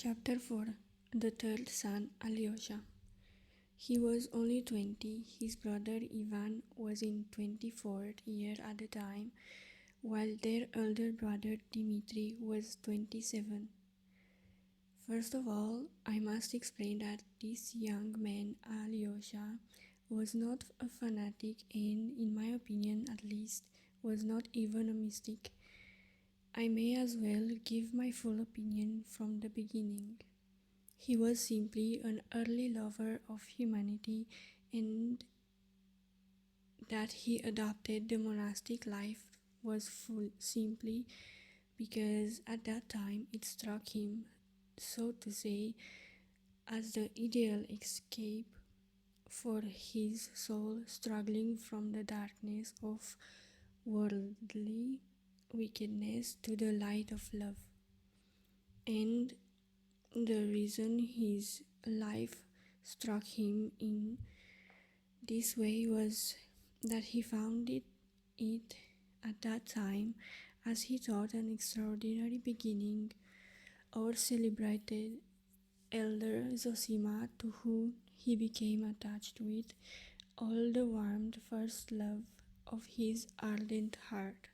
Chapter 4. The third son, Alyosha. He was only 20. His brother Ivan was in 24th year at the time, while their elder brother Dmitri was 27. First of all, I must explain that this young man, Alyosha, was not a fanatic and, in my opinion at least, was not even a mystic. I may as well give my full opinion from the beginning. He was simply an early lover of humanity, and that he adopted the monastic life was simply because at that time it struck him, so to say, as the ideal escape for his soul struggling from the darkness of worldly wickedness to the light of love. And the reason his life struck him in this way was that he found it at that time, as he thought, an extraordinary beginning. Our celebrated elder Zosima, to whom he became attached with all the warm first love of his ardent heart.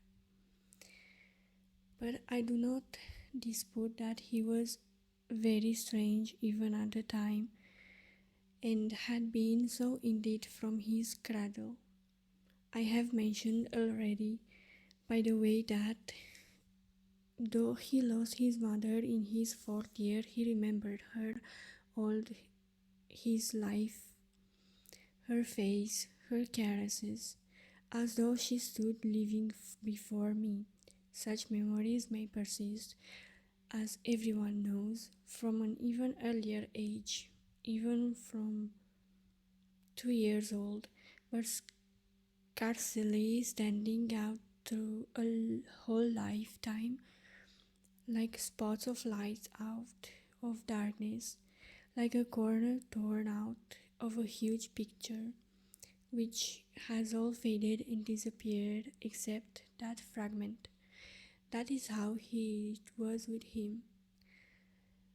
But I do not dispute that he was very strange even at the time, and had been so indeed from his cradle. I have mentioned already, by the way, that though he lost his mother in his 4th year, he remembered her all his life, her face, her caresses, as though she stood living before me. Such memories may persist, as everyone knows, from an even earlier age, even from 2 years old, but scarcely standing out through a whole lifetime, like spots of light out of darkness, like a corner torn out of a huge picture, which has all faded and disappeared except that fragment. That is how it was with him.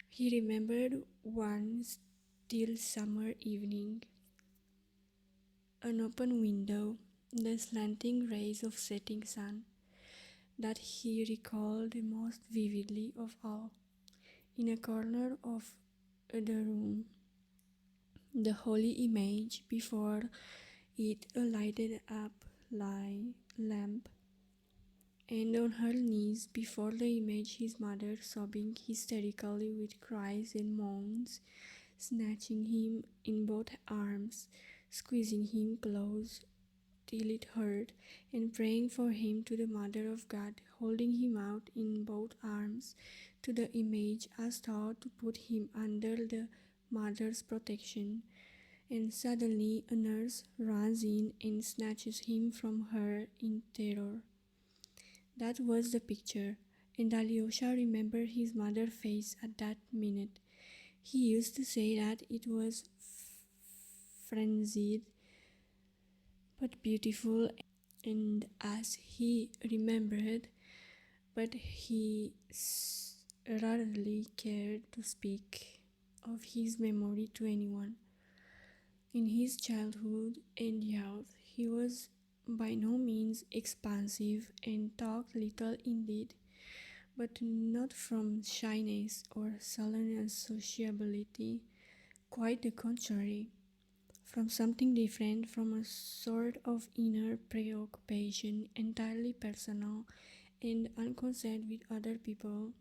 He remembered one still summer evening, an open window, the slanting rays of setting sun, that he recalled most vividly of all. In a corner of the room, the holy image, before it a lighted up lamp, and on her knees before the image his mother, sobbing hysterically with cries and moans, snatching him in both arms, squeezing him close till it hurt, and praying for him to the Mother of God, holding him out in both arms to the image as though to put him under the mother's protection. And suddenly a nurse runs in and snatches him from her in terror. That was the picture, and Alyosha remembered his mother's face at that minute. He used to say that it was frenzied but beautiful, and as he remembered, but he rarely cared to speak of his memory to anyone. In his childhood and youth, he was by no means expansive and talked little indeed, but not from shyness or sullen unsociability, quite the contrary, from something different, from a sort of inner preoccupation entirely personal and unconcerned with other people,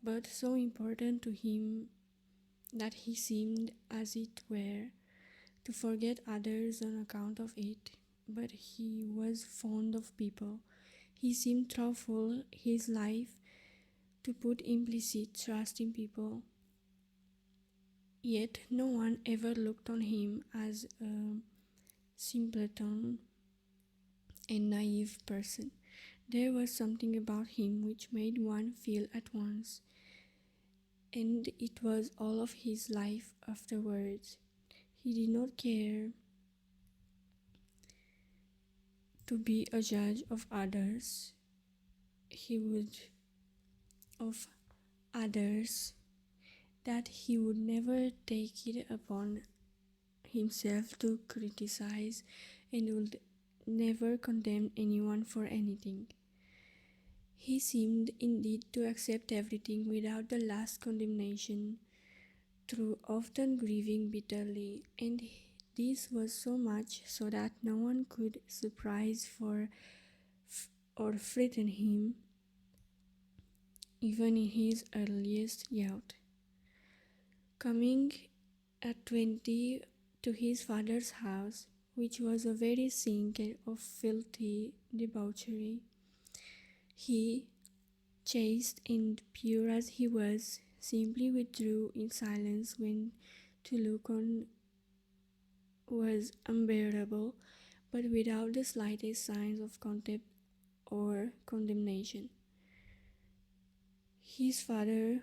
but so important to him that he seemed, as it were, to forget others on account of it. But he was fond of people. He seemed throughout his life to put implicit trust in people. Yet no one ever looked on him as a simpleton and naive person. There was something about him which made one feel at once, and it was all of his life afterwards. He did not care to be a judge of others. He would of others that he would never take it upon himself to criticize and would never condemn anyone for anything. He seemed indeed to accept everything without the last condemnation, through often grieving bitterly, and this was so much so that no one could surprise or frighten him, even in his earliest youth. Coming at 20 to his father's house, which was a very sink of filthy debauchery, he, chaste and pure as he was, simply withdrew in silence when to look on was unbearable, but without the slightest signs of contempt or condemnation. His father,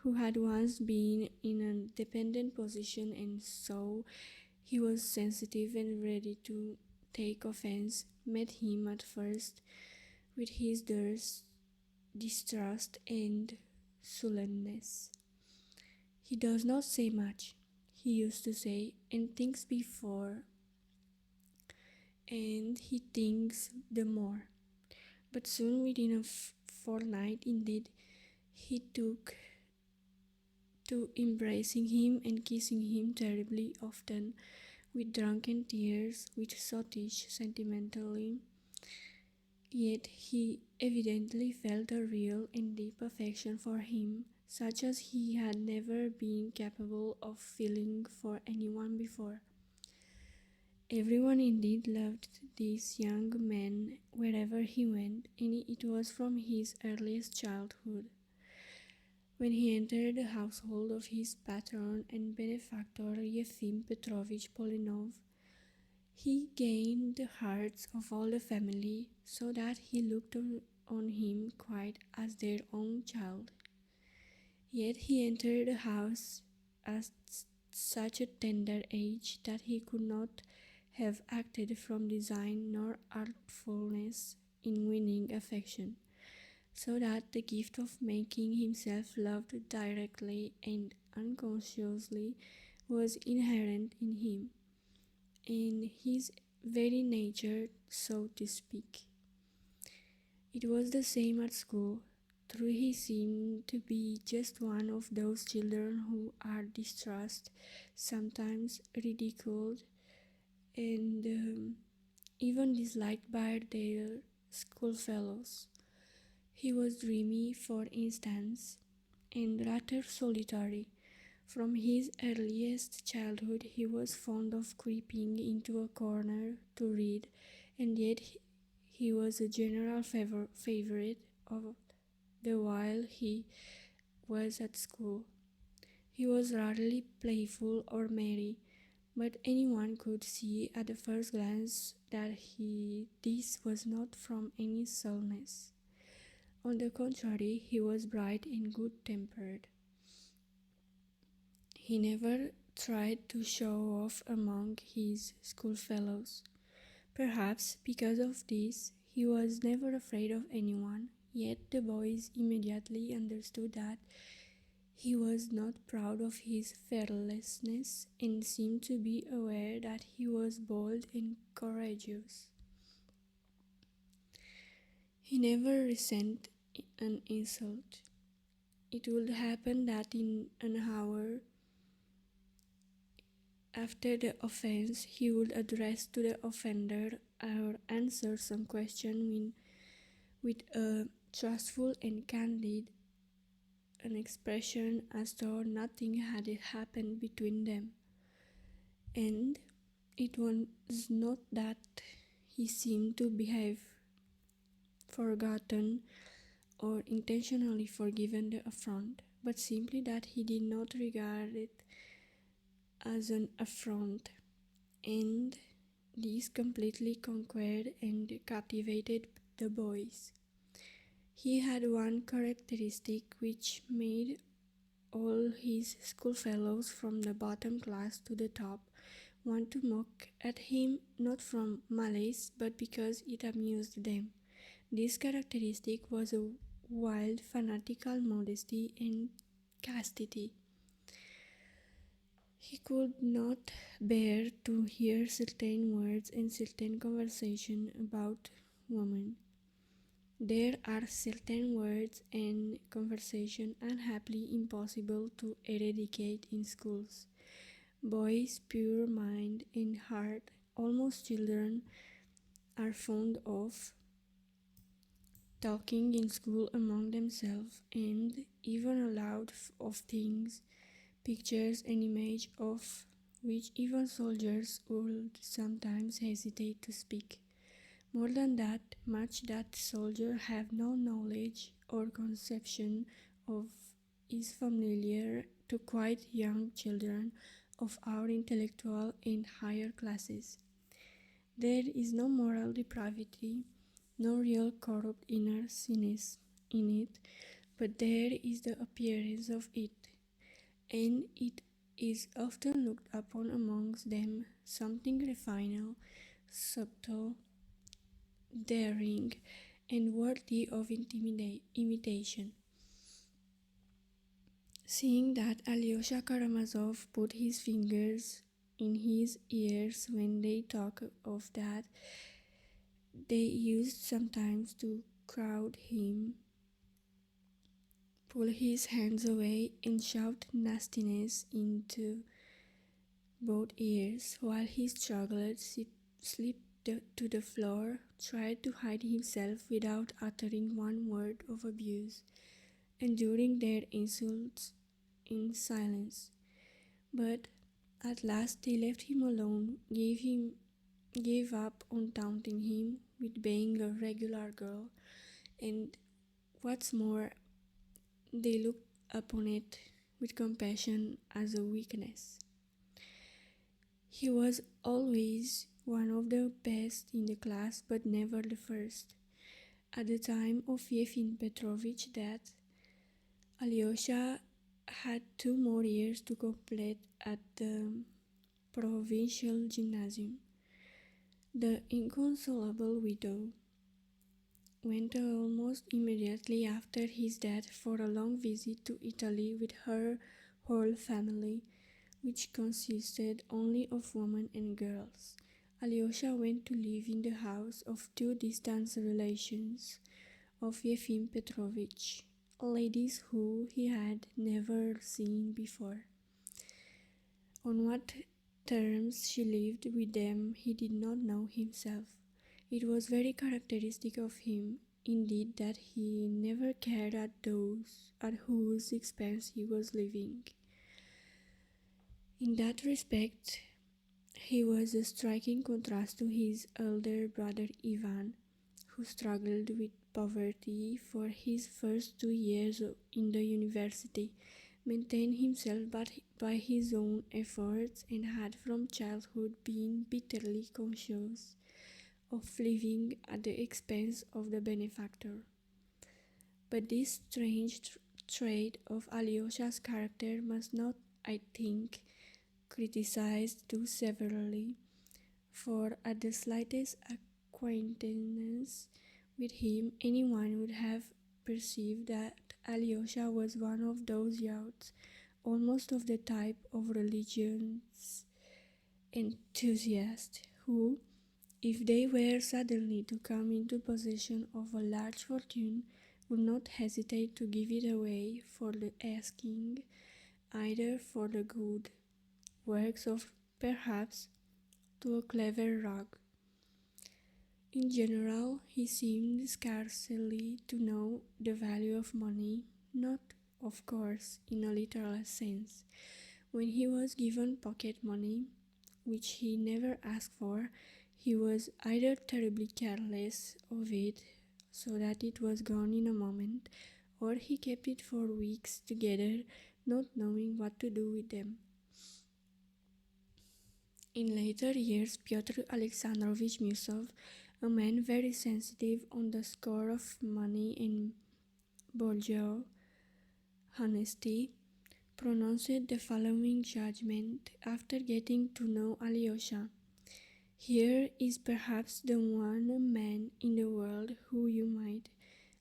who had once been in a dependent position and so he was sensitive and ready to take offense, met him at first with his distrust and sullenness. He does not say much, he used to say, and thinks before, and he thinks the more. But soon, within a fortnight, indeed, he took to embracing him and kissing him terribly often, with drunken tears, with sottish sentimentally. Yet he evidently felt a real and deep affection for him, such as he had never been capable of feeling for anyone before. Everyone indeed loved this young man wherever he went, and it was from his earliest childhood. When he entered the household of his patron and benefactor Yefim Petrovich Polinov, he gained the hearts of all the family, so that he looked on him quite as their own child. Yet he entered the house at such a tender age that he could not have acted from design nor artfulness in winning affection, so that the gift of making himself loved directly and unconsciously was inherent in him, in his very nature, so to speak. It was the same at school. Though he seemed to be just one of those children who are distrusted, sometimes ridiculed, and even disliked by their schoolfellows. He was dreamy, for instance, and rather solitary. From his earliest childhood he was fond of creeping into a corner to read, and yet he was a general favorite of the while he was at school. He was rarely playful or merry, but anyone could see at the first glance that this was not from any sullenness. On the contrary, he was bright and good-tempered. He never tried to show off among his schoolfellows. Perhaps because of this, he was never afraid of anyone, yet the boys immediately understood that he was not proud of his fearlessness and seemed to be aware that he was bold and courageous. He never resented an insult. It would happen that in an hour after the offense, he would address to the offender or answer some question with a trustful and candid an expression as though nothing had happened between them. And it was not that he seemed to behave forgotten or intentionally forgiven the affront, but simply that he did not regard it as an affront, and this completely conquered and captivated the boys. He had one characteristic which made all his schoolfellows from the bottom class to the top want to mock at him, not from malice, but because it amused them. This characteristic was a wild, fanatical modesty and chastity. He could not bear to hear certain words and certain conversation about women. There are certain words and conversation unhappily impossible to eradicate in schools. Boys, pure mind and heart, almost children, are fond of talking in school among themselves and even aloud of things, pictures and images of which even soldiers would sometimes hesitate to speak. More than that, much that soldiers have no knowledge or conception of is familiar to quite young children of our intellectual and higher classes. There is no moral depravity, no real corrupt inner sinness in it, but there is the appearance of it, and it is often looked upon amongst them something refined, subtle, daring, and worthy of imitation. Seeing that Alyosha Karamazov put his fingers in his ears when they talk of that, they used sometimes to crowd him, pull his hands away, and shout nastiness into both ears while he struggled, slipped to the floor, tried to hide himself without uttering one word of abuse, enduring their insults in silence. But at last they left him alone, gave up on taunting him with being a regular girl, and what's more, they looked upon it with compassion as a weakness. He was always one of the best in the class, but never the first. At the time of Yefim Petrovich's death, Alyosha had 2 more years to complete at the provincial gymnasium. The inconsolable widow went almost immediately after his death for a long visit to Italy with her whole family, which consisted only of women and girls. Alyosha went to live in the house of 2 distant relations of Yefim Petrovich, ladies who he had never seen before. On what terms she lived with them he did not know himself. It was very characteristic of him, indeed, that he never cared at whose expense he was living. In that respect, he was a striking contrast to his elder brother Ivan, who struggled with poverty for his first 2 years in the university, maintained himself by his own efforts, and had from childhood been bitterly conscious of living at the expense of the benefactor. But this strange trait of Alyosha's character must not, I think, criticized too severely, for at the slightest acquaintance with him, anyone would have perceived that Alyosha was one of those youths, almost of the type of religious enthusiasts, who, if they were suddenly to come into possession of a large fortune, would not hesitate to give it away for the asking, either for the good works of perhaps to a clever rogue. In general, he seemed scarcely to know the value of money, not, of course, in a literal sense. When he was given pocket money, which he never asked for, he was either terribly careless of it, so that it was gone in a moment, or he kept it for weeks together, not knowing what to do with them. In later years, Pyotr Alexandrovich Musov, a man very sensitive on the score of money and bourgeois honesty, pronounced the following judgment after getting to know Alyosha. Here is perhaps the one man in the world who you might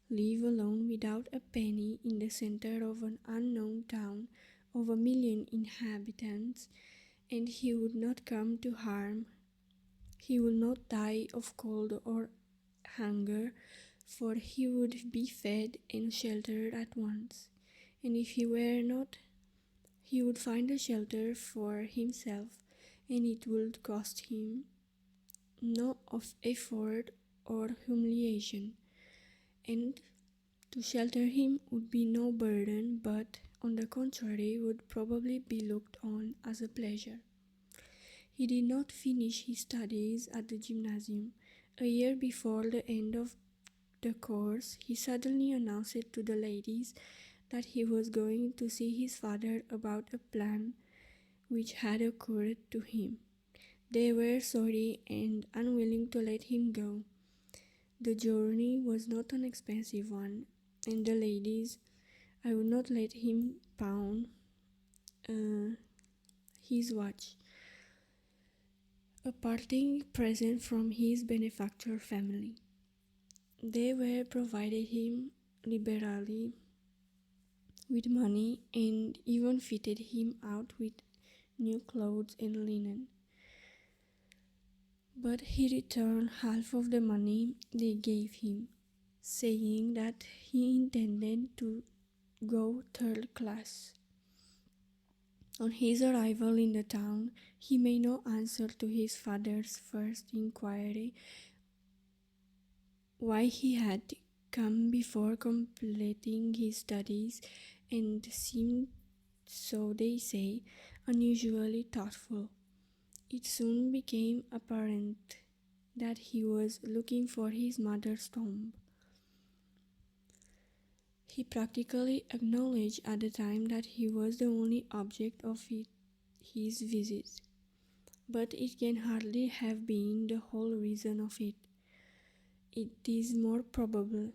live alone without a penny in the center of an unknown town of 1 million inhabitants, and he would not come to harm. He would not die of cold or hunger, for he would be fed and sheltered at once. And if he were not, he would find a shelter for himself, and it would cost him no of effort or humiliation. And to shelter him would be no burden, but on the contrary would probably be looked on as a pleasure. He did not finish his studies at the gymnasium. A year before the end of the course, he suddenly announced to the ladies that he was going to see his father about a plan which had occurred to him. They were sorry and unwilling to let him go. The journey was not an expensive one, and the ladies I would not let him pawn his watch, a parting present from his benefactor family. They were provided him liberally with money and even fitted him out with new clothes and linen. But he returned half of the money they gave him, saying that he intended to go third class. On his arrival in the town, he made no answer to his father's first inquiry why he had come before completing his studies, and seemed, so they say, unusually thoughtful. It soon became apparent that he was looking for his mother's tomb. He practically acknowledged at the time that he was the only object of his visit, but it can hardly have been the whole reason of it. It is more probable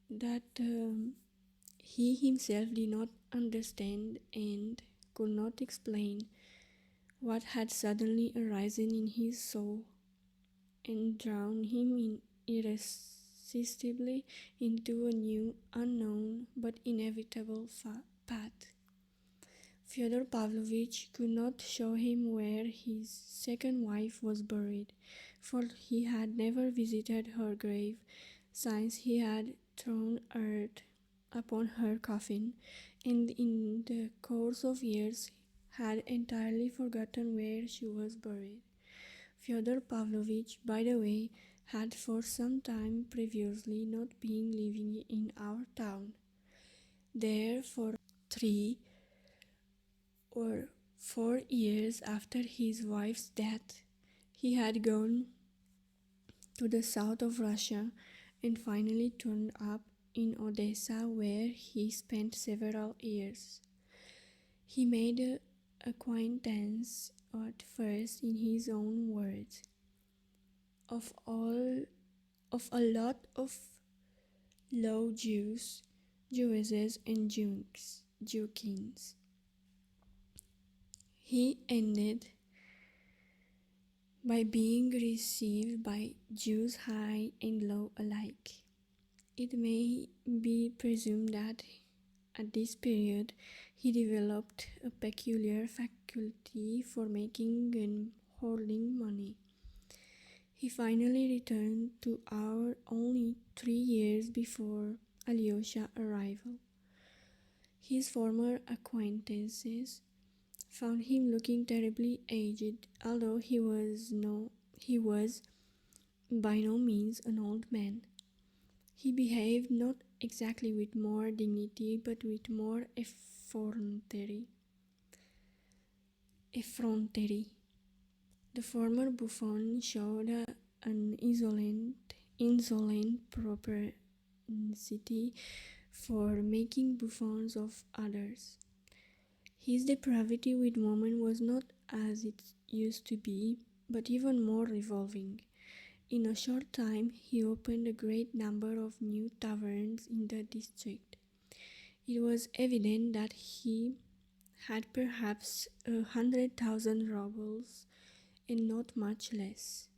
that he himself did not understand and could not explain what had suddenly arisen in his soul and drawn him irresistibly into a new, unknown, but inevitable path. Fyodor Pavlovich could not show him where his second wife was buried, for he had never visited her grave since he had thrown earth upon her coffin, and in the course of years had entirely forgotten where she was buried. Fyodor Pavlovich, by the way, had for some time previously not been living in our town. There, for 3 or 4 years after his wife's death, he had gone to the south of Russia and finally turned up in Odessa, where he spent several years. He made the acquaintance, at first in his own words, of a lot of low Jews, Jewesses, and Jewkins. He ended by being received by Jews high and low alike. It may be presumed that at this period he developed a peculiar faculty for making and hoarding money. He finally returned to our only 3 years before Alyosha's arrival. His former acquaintances found him looking terribly aged, although he was by no means an old man. He behaved not exactly with more dignity, but with more effrontery. The former buffoon showed an insolent propensity for making buffoons of others. His depravity with women was not as it used to be, but even more revolving. In a short time, he opened a great number of new taverns in the district. It was evident that he had perhaps 100,000 rubles, and not much less.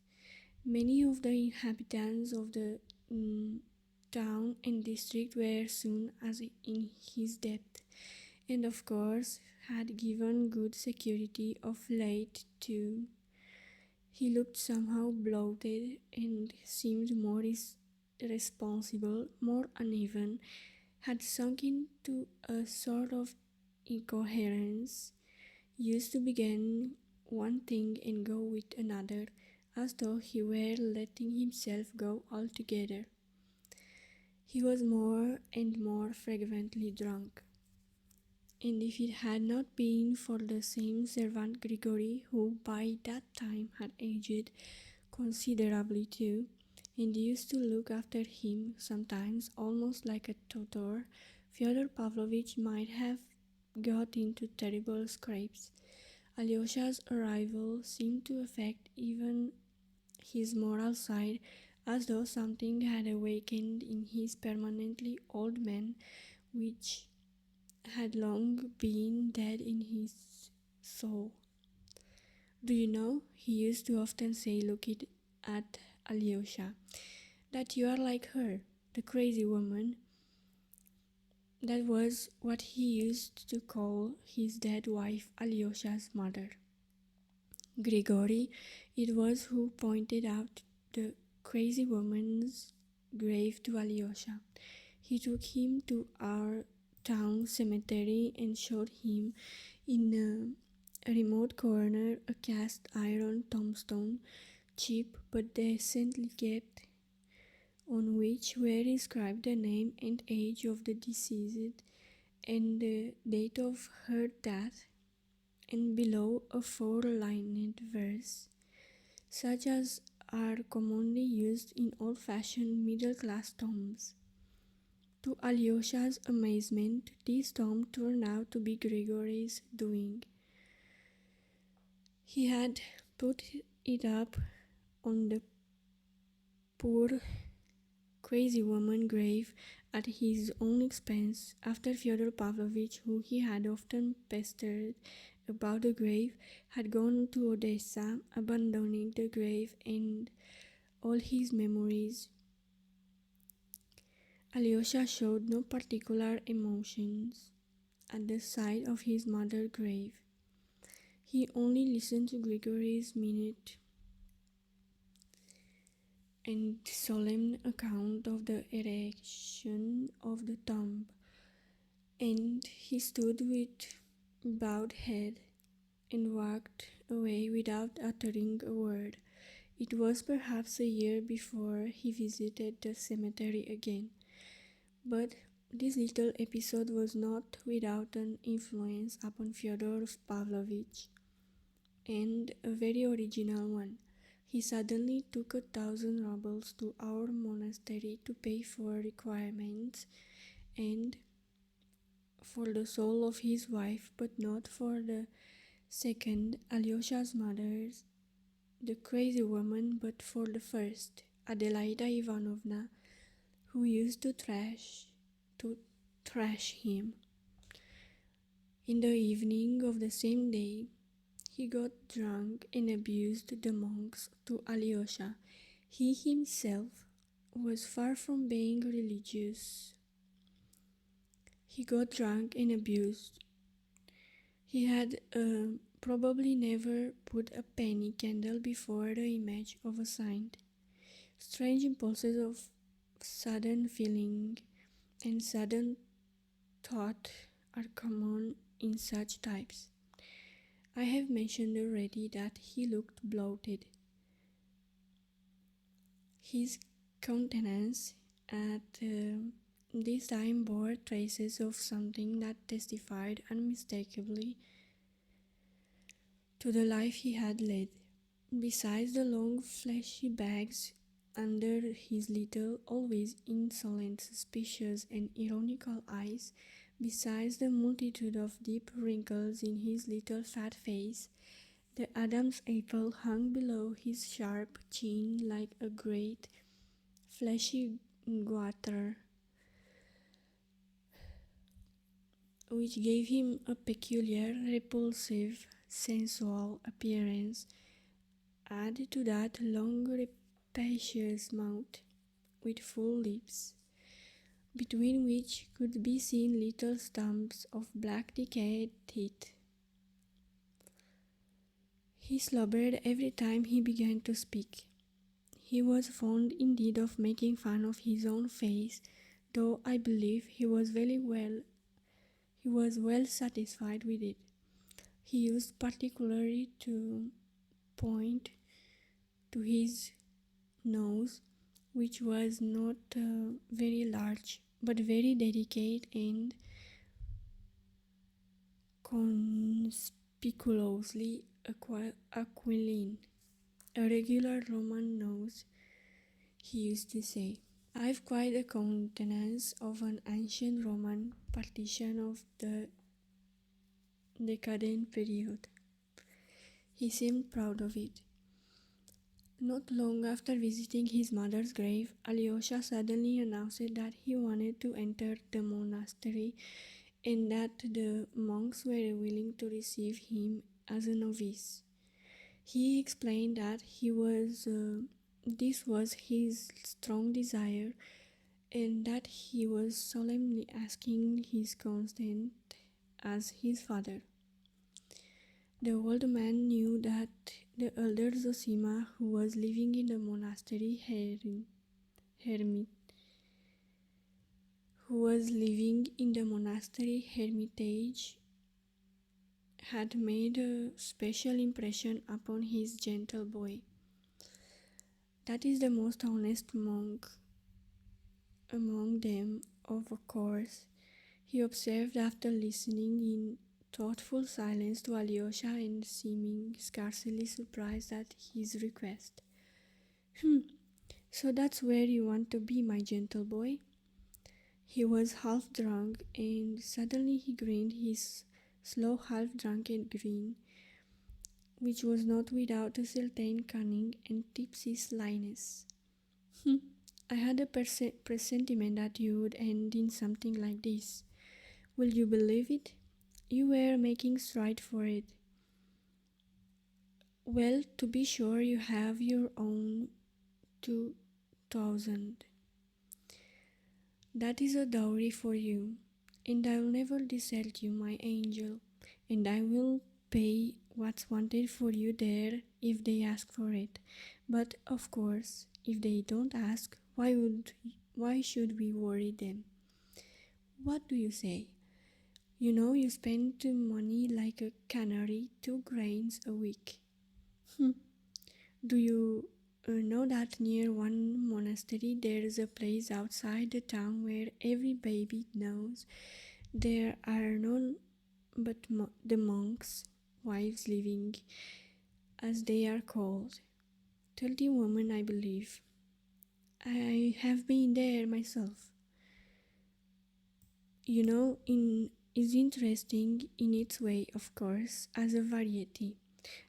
Many of the inhabitants of the town and district were soon as in his debt, and of course had given good security of late too. He looked somehow bloated and seemed more irresponsible, more uneven, had sunk into a sort of incoherence, used to begin one thing and go with another, as though he were letting himself go altogether. He was more and more frequently drunk, and if it had not been for the same servant Grigory, who by that time had aged considerably too, and used to look after him, sometimes almost like a tutor, Fyodor Pavlovitch might have got into terrible scrapes. Alyosha's arrival seemed to affect even his moral side, as though something had awakened in his permanently old man, which had long been dead in his soul. Do you know, he used to often say, looking at Alyosha, that you are like her, the crazy woman. That was what he used to call his dead wife, Alyosha's mother. Grigory, it was who pointed out the crazy woman's grave to Alyosha. He took him to our town cemetery and showed him in a remote corner a cast iron tombstone, cheap but decently kept, on which were inscribed the name and age of the deceased and the date of her death, and below a four-lined verse, such as are commonly used in old-fashioned middle-class tombs. To Alyosha's amazement, this tomb turned out to be Grigory's doing. He had put it up on the poor crazy woman grave at his own expense, after Fyodor Pavlovitch, who he had often pestered about the grave, had gone to Odessa, abandoning the grave and all his memories. Alyosha showed no particular emotions at the sight of his mother's grave. He only listened to Grigory's minute and solemn account of the erection of the tomb, and he stood with bowed head and walked away without uttering a word. It was perhaps a year before he visited the cemetery again, but this little episode was not without an influence upon Fyodor Pavlovitch, and a very original one. He suddenly took 1,000 rubles to our monastery to pay for requirements and for the soul of his wife, but not for the second, Alyosha's mother's, the crazy woman, but for the first, Adelaida Ivanovna, who used to thrash him. In the evening of the same day, he got drunk and abused the monks to Alyosha. He himself was far from being religious. He got drunk and abused. He had probably never put a penny candle before the image of a saint. Strange impulses of sudden feeling and sudden thought are common in such types. I have mentioned already that he looked bloated. His countenance at this time bore traces of something that testified unmistakably to the life he had led. Besides the long fleshy bags under his little, always insolent, suspicious, and ironical eyes, besides the multitude of deep wrinkles in his little fat face, the Adam's apple hung below his sharp chin like a great fleshy goiter, which gave him a peculiar, repulsive, sensual appearance. Add to that long, rapacious mouth with full lips, between which could be seen little stumps of black decayed teeth, He slobbered every time he began to speak. He was fond indeed of making fun of his own face, though I believe he was well satisfied with it. He used particularly to point to his nose, which was not very large, but very delicate and conspicuously aquiline. A regular Roman nose, he used to say. I've quite a countenance of an ancient Roman partisan of the decadent period. He seemed proud of it. Not long after visiting his mother's grave, Alyosha suddenly announced that he wanted to enter the monastery and that the monks were willing to receive him as a novice. He explained that this was his strong desire and that he was solemnly asking his consent as his father. The old man knew that the elder Zosima, who was living in the monastery hermitage, had made a special impression upon his gentle boy. That is the most honest monk among them, of course, he observed after listening in thoughtful silence to Alyosha and seeming scarcely surprised at his request. So that's where you want to be, my gentle boy? He was half drunk, and suddenly he grinned his slow half-drunken grin, which was not without a certain cunning and tipsy slyness. I had a presentiment that you would end in something like this. Will you believe it? You were making stride for it. Well, to be sure, you have your own 2,000. That is a dowry for you, and I'll never desert you, my angel, and I will pay what's wanted for you there if they ask for it. But of course, if they don't ask, why should we worry them? What do you say? You know, you spend money like a canary, 2 grains a week. Do you know that near one monastery there is a place outside the town where every baby knows there are none but the monks' wives living, as they are called. 30 women, I believe. I have been there myself. You know, is interesting in its way, of course, as a variety.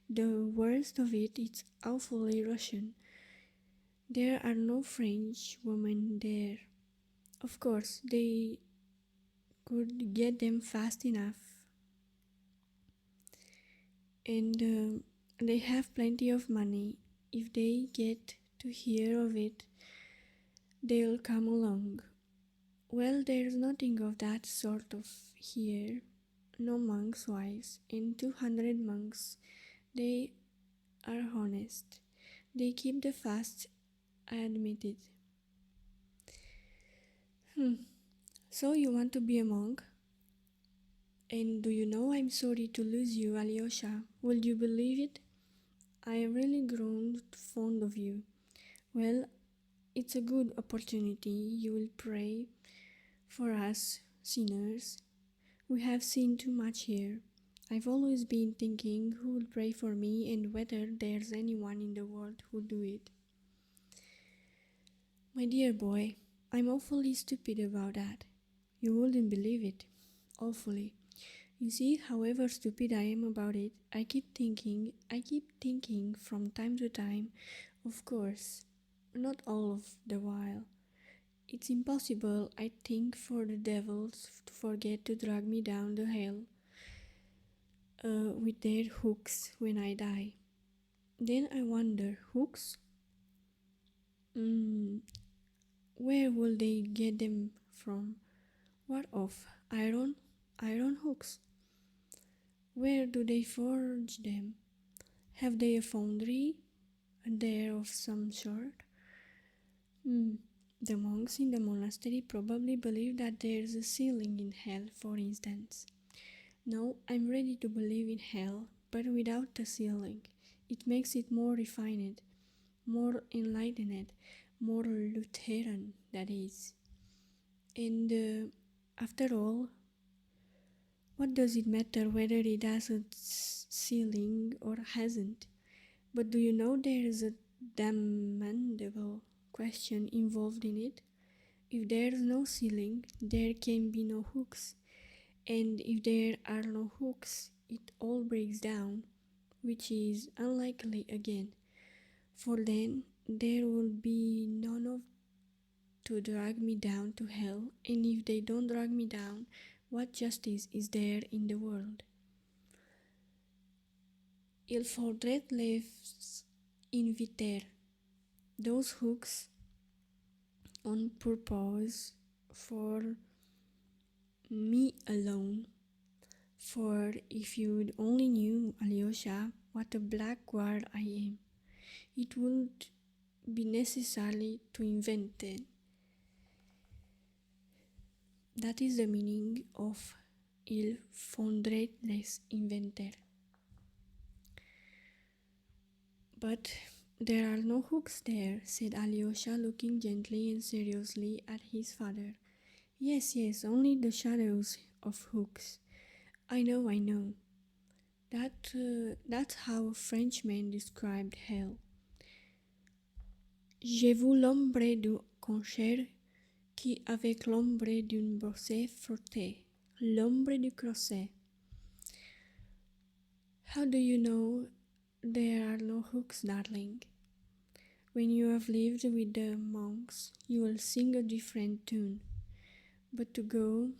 The worst of it is awfully Russian. There are no French women there. Of course, they could get them fast enough. And they have plenty of money. If they get to hear of it, they'll come along. Well, there's nothing of that sort of here. No monks' wives, and 200 monks. They are honest. They keep the fast, I admit it. So you want to be a monk? And do you know I'm sorry to lose you, Alyosha? Will you believe it? I have really grown fond of you. Well, it's a good opportunity. You will pray for us sinners. We have seen too much here. I've always been thinking who will pray for me and whether there's anyone in the world who'll do it. My dear boy, I'm awfully stupid about that. You wouldn't believe it. Awfully. You see, however stupid I am about it, I keep thinking from time to time, of course, not all of the while. It's impossible, I think, for the devils to forget to drag me down the hell with their hooks when I die. Then I wonder, hooks? Where will they get them from? What of? Iron? Iron hooks? Where do they forge them? Have they a foundry there of some sort? The monks in the monastery probably believe that there's a ceiling in hell, for instance. No, I'm ready to believe in hell, but without the ceiling. It makes it more refined, more enlightened, more Lutheran, that is. And after all, what does it matter whether it has a ceiling or hasn't? But do you know there is a damnable question involved in it? If there's no ceiling, there can be no hooks. And if there are no hooks, it all breaks down, which is unlikely again. For then, there will be none of to drag me down to hell, and if they don't drag me down, what justice is there in the world? Il faudrait les inviter, those hooks, on purpose for me alone. For if you only knew, Alyosha, what a blackguard I am, it would be necessary to invent it. That is the meaning of Il faudrait les inventer. But there are no hooks there, said Alyosha, looking gently and seriously at his father. Yes, only the shadows of hooks. I know. That's how a Frenchman described hell. J'ai vu l'ombre du concert qui avec l'ombre d'une brosse frottée, l'ombre du crochet. How do you know there are no hooks, darling? When you have lived with the monks, you will sing a different tune. But to go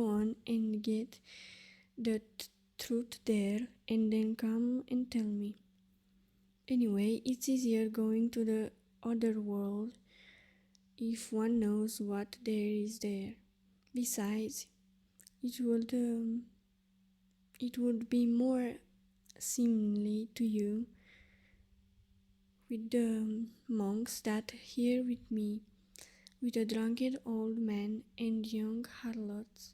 on and get the truth there and then come and tell me. Anyway, it's easier going to the other world if one knows what there is there. Besides, it would be more seemly to you with the monks that here with me, with a drunken old man and young harlots.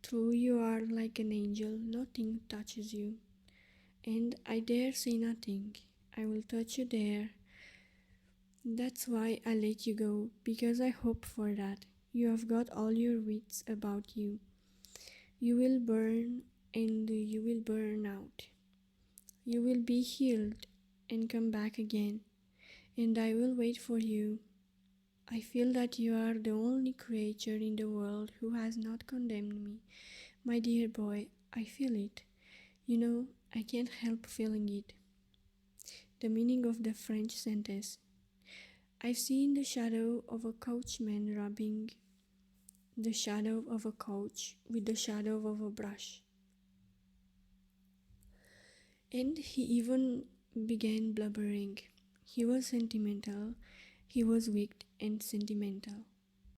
True, you are like an angel, nothing touches you. And I dare say nothing. I will touch you there. That's why I let you go, because I hope for that. You have got all your wits about you. You will burn and you will burn out. You will be healed and come back again, and I will wait for you. I feel that you are the only creature in the world who has not condemned me. My dear boy, I feel it. You know, I can't help feeling it. The meaning of the French sentence. I've seen the shadow of a coachman rubbing the shadow of a coach with the shadow of a brush. And he even began blubbering. He was sentimental. He was weak and sentimental.